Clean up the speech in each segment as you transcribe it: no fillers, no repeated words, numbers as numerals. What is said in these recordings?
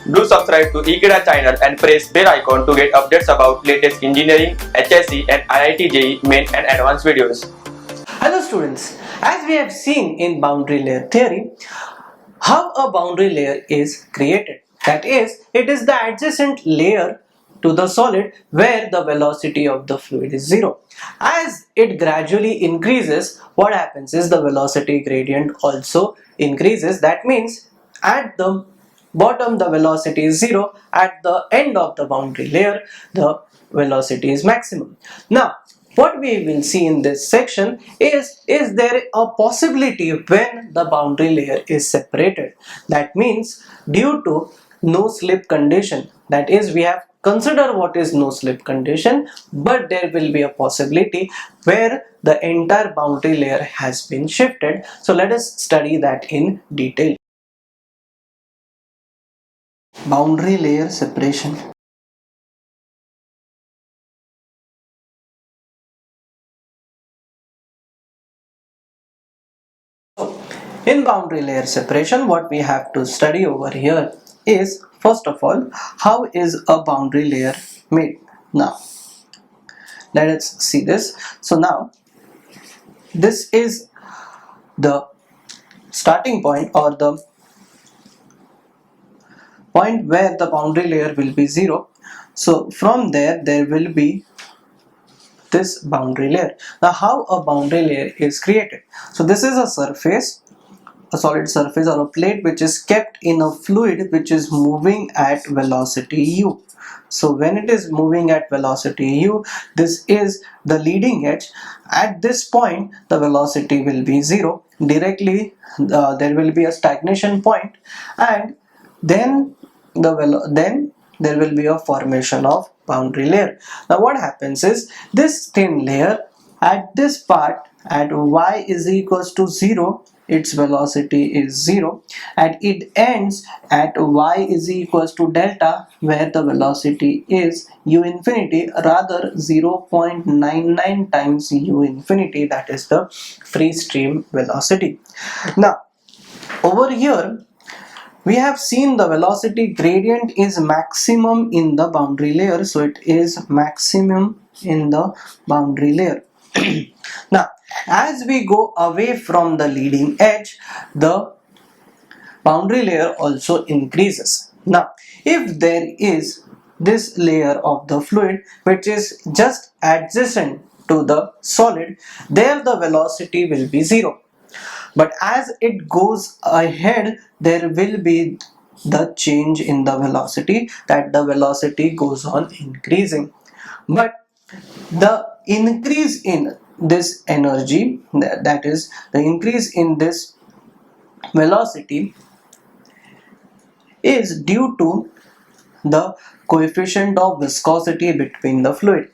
Do subscribe to Ekeeda channel and press bell icon to get updates about latest engineering, HSC and IIT JEE main and advanced videos. Hello students, as we have seen in boundary layer theory, how a boundary layer is created. That is, it is the adjacent layer to the solid where the velocity of the fluid is zero. As it gradually increases, what happens is the velocity gradient also increases. That means at the bottom the velocity is zero, at the end of the boundary layer the velocity is maximum. Now what we will see in this section is there a possibility when the boundary layer is separated? That means due to no slip condition, that is we have consider what is no slip condition, but there will be a possibility where the entire boundary layer has been shifted. So let us study that in detail. Boundary layer separation. In boundary layer separation, what we have to study over here is, first of all, how is a boundary layer made. Now let us see this. So now this is the starting point, or the point where the boundary layer will be zero. So from there will be this boundary layer. Now how a boundary layer is created? So this is a surface, a solid surface or a plate which is kept in a fluid which is moving at velocity u. So when it is moving at velocity u, this is the leading edge. At this point the velocity will be zero. Directly there will be a stagnation point, and then there will be a formation of boundary layer. Now what happens is, this thin layer at this part at y is equals to 0, its velocity is 0, and it ends at y is equals to delta, where the velocity is u infinity, rather 0.99 times u infinity, that is the free stream velocity. Now over here we have seen the velocity gradient is maximum in the boundary layer, so it is maximum in the boundary layer. Now as we go away from the leading edge, the boundary layer also increases. Now if there is this layer of the fluid which is just adjacent to the solid, there the velocity will be zero. But as it goes ahead, there will be the change in the velocity, that the velocity goes on increasing. But the increase in this energy, that is the increase in this velocity, is due to the coefficient of viscosity between the fluid.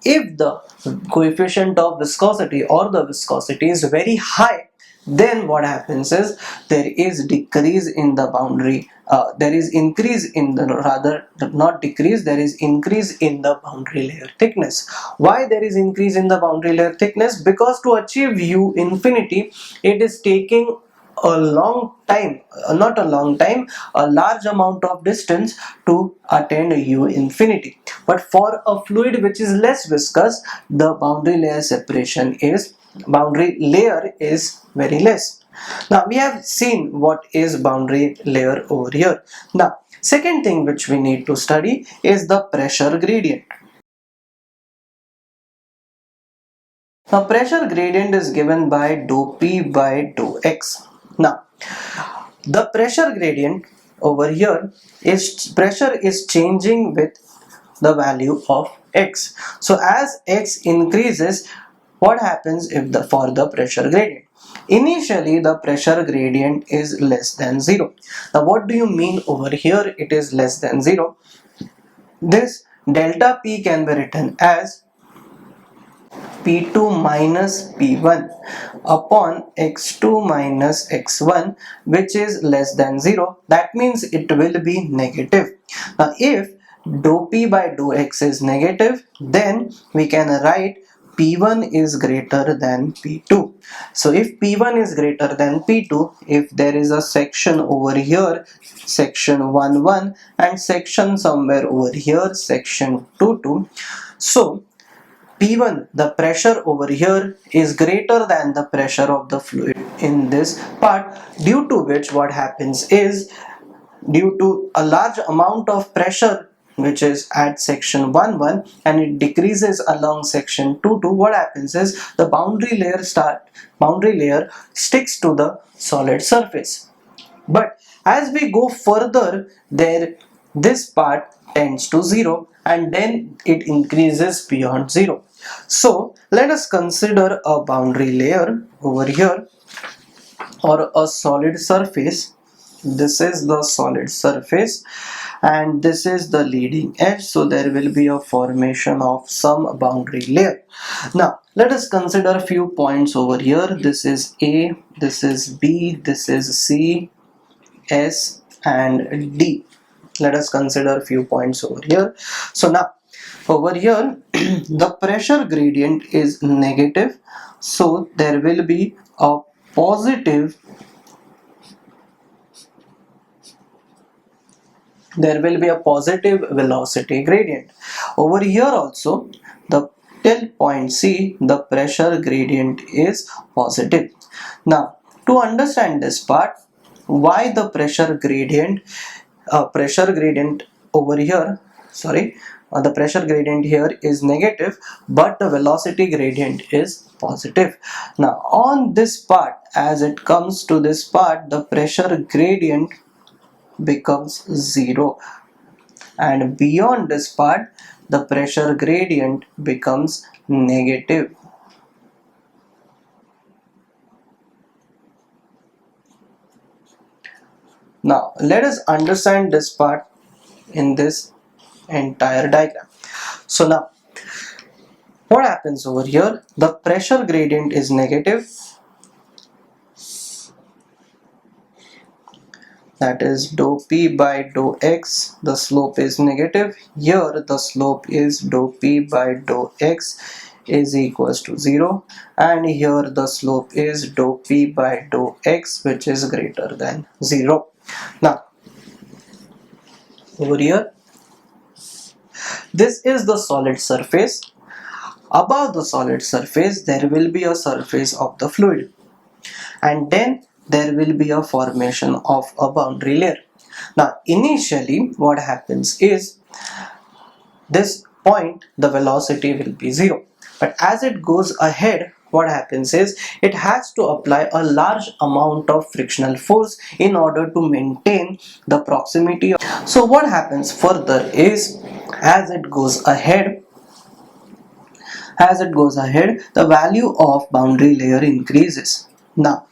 If the coefficient of viscosity or the viscosity is very high, then what happens is there is decrease in the boundary, there is increase in the, rather not decrease, there is increase in the boundary layer thickness. Why there is increase in the boundary layer thickness? Because to achieve u infinity, it is taking a long time, not a long time, a large amount of distance to attain u infinity. But for a fluid which is less viscous, the boundary layer is very less. Now we have seen what is boundary layer over here. Now second thing which we need to study is the pressure gradient. Now pressure gradient is given by dou P by dou X. Now the pressure gradient over here is, pressure is changing with the value of x. So as x increases, what happens if for the pressure gradient? Initially the pressure gradient is less than 0. Now what do you mean over here it is less than 0? This delta P can be written as P2 minus P1 upon X2 minus X1, which is less than 0. That means it will be negative. Now if dou P by dou X is negative, then we can write P1 is greater than P2. So if P1 is greater than P2, if there is a section over here, section 1 1, and section somewhere over here, section 2 2, so P1, the pressure over here, is greater than the pressure of the fluid in this part, due to which what happens is, due to a large amount of pressure which is at section 1 1 and it decreases along section 2 2, what happens is the boundary layer sticks to the solid surface. But as we go further, this part tends to 0 and then it increases beyond 0. So let us consider a boundary layer over here, or a solid surface. This is the solid surface and this is the leading edge, so there will be a formation of some boundary layer. Now let us consider a few points over here. This is A, this is B, this is C, S and D. Let us consider a few points over here. So now over here the pressure gradient is negative, so there will be a positive velocity gradient. Over here also, the till point C, the pressure gradient is positive. Now to understand this part, why the pressure gradient over here, the pressure gradient here is negative but the velocity gradient is positive. Now on this part, as it comes to this part, the pressure gradient becomes 0, and beyond this part the pressure gradient becomes negative. Now let us understand this part in this entire diagram. So now what happens over here, the pressure gradient is negative, that is dou P by dou X, the slope is negative. Here the slope is dou P by dou X is equals to 0, and here the slope is dou P by dou X, which is greater than 0. Now over here, this is the solid surface. Above the solid surface there will be a surface of the fluid, and then there will be a formation of a boundary layer. Now initially what happens is, this point the velocity will be 0, but as it goes ahead, what happens is it has to apply a large amount of frictional force in order to maintain the proximity. So what happens further is, as it goes ahead, the value of boundary layer increases. Now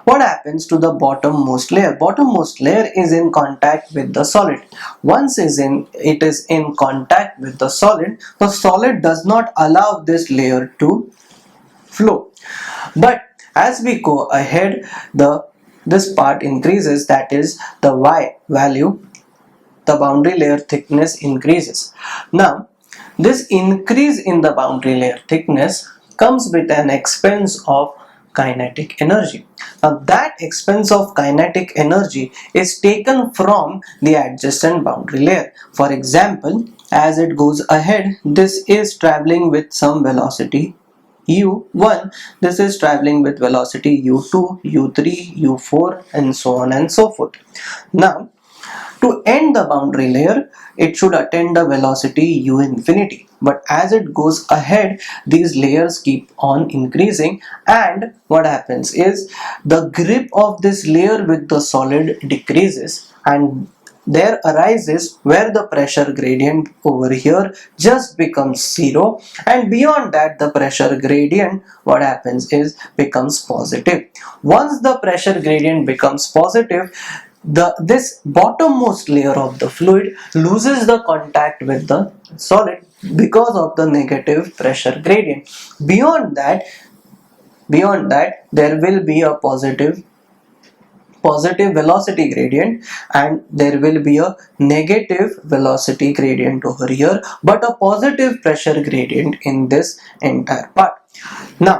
what happens to the bottommost layer? Bottommost layer is in contact with the solid. Once it is in contact with the solid does not allow this layer to flow. But as we go ahead, this part increases, that is the Y value, the boundary layer thickness increases. Now this increase in the boundary layer thickness comes with an expense of kinetic energy. Now that expense of kinetic energy is taken from the adjacent boundary layer. For example, as it goes ahead, this is traveling with some velocity u1, this is traveling with velocity u2, u3, u4 and so on and so forth. Now to end the boundary layer, it should attain the velocity u infinity, but as it goes ahead these layers keep on increasing, and what happens is the grip of this layer with the solid decreases, and there arises where the pressure gradient over here just becomes 0, and beyond that the pressure gradient, what happens is, becomes positive. Once the pressure gradient becomes positive, this bottommost layer of the fluid loses the contact with the solid because of the negative pressure gradient. Beyond that there will be a positive positive velocity gradient and there will be a negative velocity gradient over here, but a positive pressure gradient in this entire part. Now,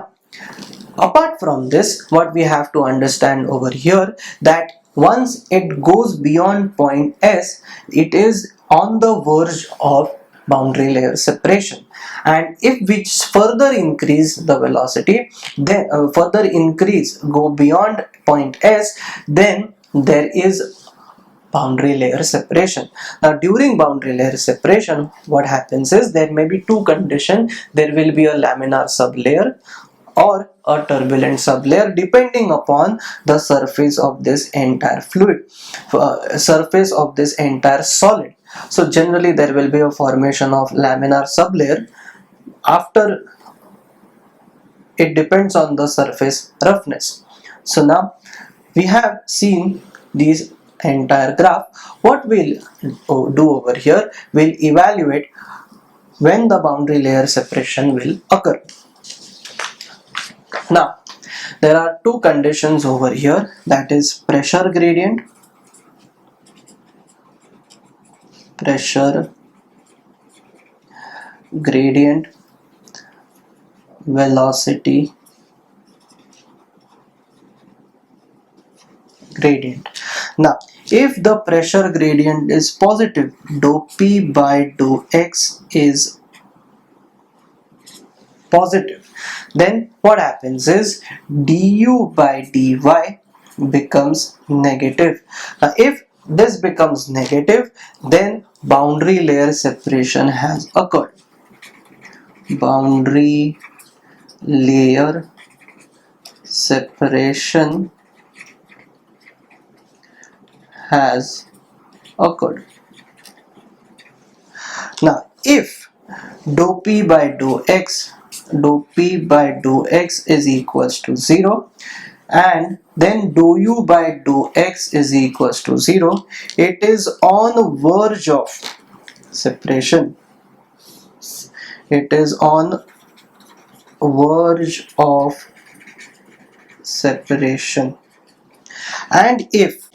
apart from this, what we have to understand over here, that once it goes beyond point S, it is on the verge of boundary layer separation, and if we further increase the velocity, then go beyond point S, then there is boundary layer separation. Now during boundary layer separation, what happens is there may be two conditions. There will be a laminar sublayer or a turbulent sublayer depending upon the surface of this entire fluid, surface of this entire solid. So generally there will be a formation of laminar sublayer. After, it depends on the surface roughness. So now we have seen these entire graph. What we'll do over here, we'll evaluate when the boundary layer separation will occur. Now there are two conditions over here, that is pressure gradient, velocity gradient. Now if the pressure gradient is positive, dou P by dou X is positive, then what happens is du by dy becomes negative. Now if this becomes negative, then boundary layer separation has occurred. Boundary layer separation has occurred. Now if dou P by dou X is equals to 0 and then dou U by dou X is equals to 0, it is on the verge of separation. It is on verge of separation. And if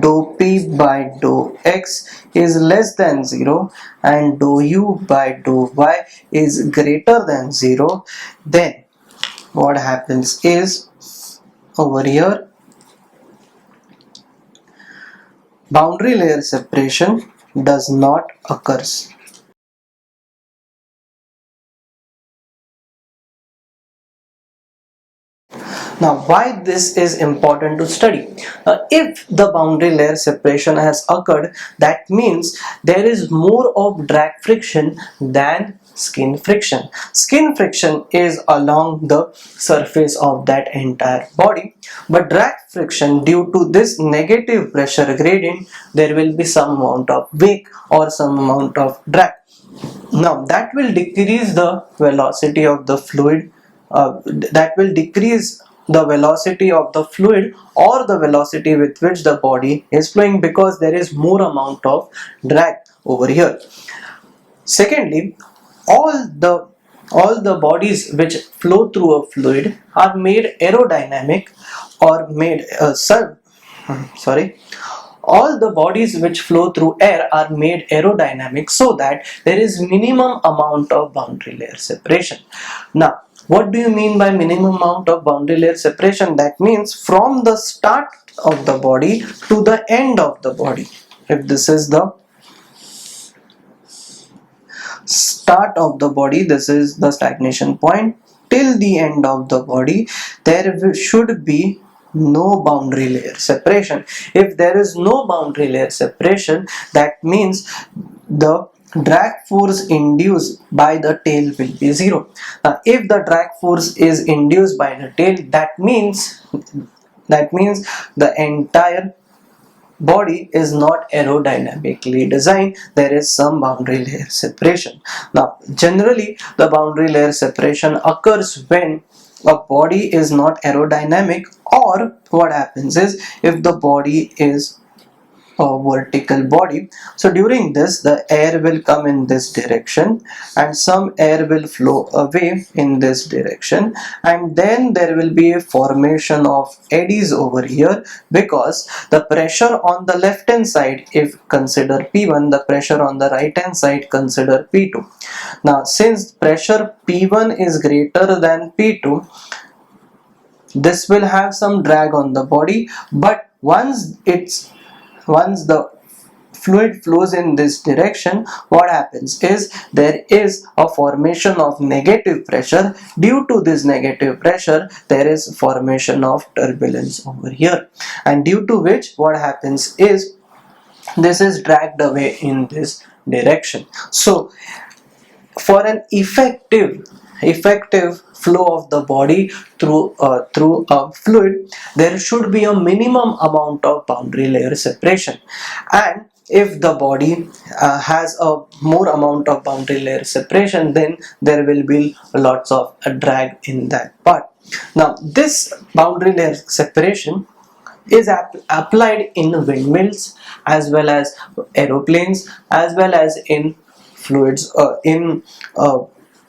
dou P by dou X is less than 0 and dou U by dou Y is greater than 0, then what happens is over here boundary layer separation does not occur. Now why this is important to study? If the boundary layer separation has occurred, that means there is more of drag friction than skin friction. Skin friction is along the surface of that entire body, but drag friction, due to this negative pressure gradient, there will be some amount of wake or some amount of drag. Now that will decrease the velocity of the fluid, the velocity of the fluid or the velocity with which the body is flowing, because there is more amount of drag over here. Secondly, all the bodies which flow through a fluid are made aerodynamic or made all the bodies which flow through air are made aerodynamic so that there is minimum amount of boundary layer separation. Now what do you mean by minimum amount of boundary layer separation? That means from the start of the body to the end of the body. If this is the start of the body, this is the stagnation point, till the end of the body, there should be no boundary layer separation. If there is no boundary layer separation, that means the drag force induced by the tail will be 0. Now if the drag force is induced by the tail, that means the entire body is not aerodynamically designed. There is some boundary layer separation. Now generally the boundary layer separation occurs when a body is not aerodynamic, or what happens is if the body is a vertical body. So during this, the air will come in this direction and some air will flow away in this direction, and then there will be a formation of eddies over here, because the pressure on the left hand side, if consider P1, the pressure on the right hand side consider P2. Now since pressure P1 is greater than P2, this will have some drag on the body, but once the fluid flows in this direction, what happens is there is a formation of negative pressure. Due to this negative pressure, there is formation of turbulence over here, and due to which what happens is this is dragged away in this direction. So for an effective flow of the body through a fluid, there should be a minimum amount of boundary layer separation, and if the body has a more amount of boundary layer separation, then there will be lots of drag in that part. Now this boundary layer separation is applied in windmills as well as aeroplanes, as well as in fluids in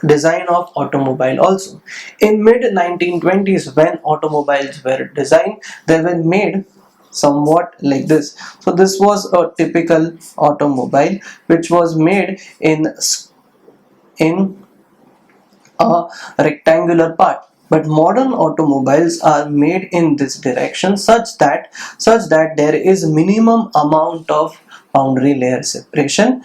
design of automobile also. In mid 1920s, when automobiles were designed, they were made somewhat like this. So this was a typical automobile which was made in a rectangular part, but modern automobiles are made in this direction such that there is minimum amount of boundary layer separation.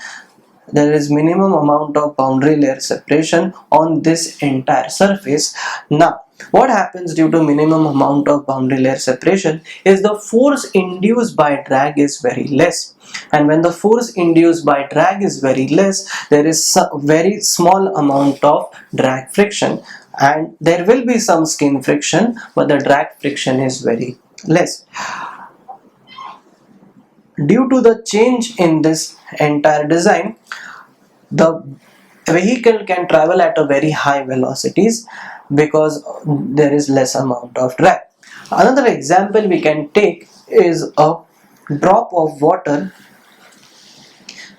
There is minimum amount of boundary layer separation on this entire surface. Now what happens due to minimum amount of boundary layer separation is the force induced by drag is very less, and when the force induced by drag is very less, there is a very small amount of drag friction, and there will be some skin friction, but the drag friction is very less. Due to the change in this entire design, the vehicle can travel at a very high velocities because there is less amount of drag. Another example we can take is a drop of water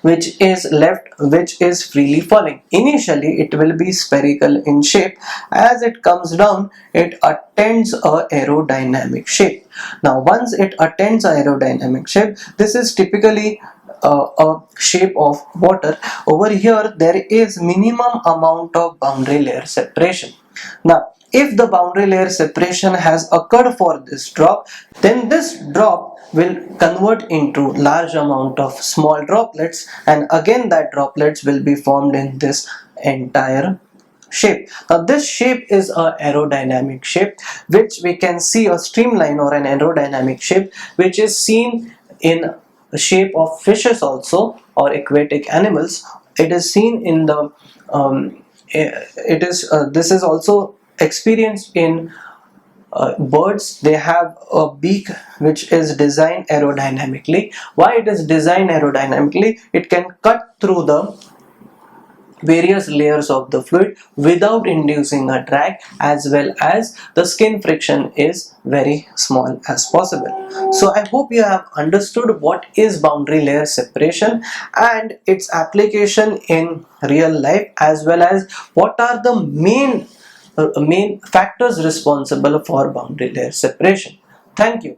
which is freely falling. Initially it will be spherical in shape. As it comes down, it attains a aerodynamic shape. Now once it attains a aerodynamic shape, this is typically a shape of water. Over here there is minimum amount of boundary layer separation. Now if the boundary layer separation has occurred for this drop, then this drop will convert into large amount of small droplets, and again that droplets will be formed in this entire shape. Now this shape is a aerodynamic shape, which we can see a streamline or an aerodynamic shape, which is seen in the shape of fishes also, or aquatic animals. It is seen in the this is also experienced in birds. They have a beak which is designed aerodynamically. Why it is designed aerodynamically? It can cut through the various layers of the fluid without inducing a drag, as well as the skin friction is very small as possible. So I hope you have understood what is boundary layer separation and its application in real life, as well as what are the main factors responsible for boundary layer separation. Thank you.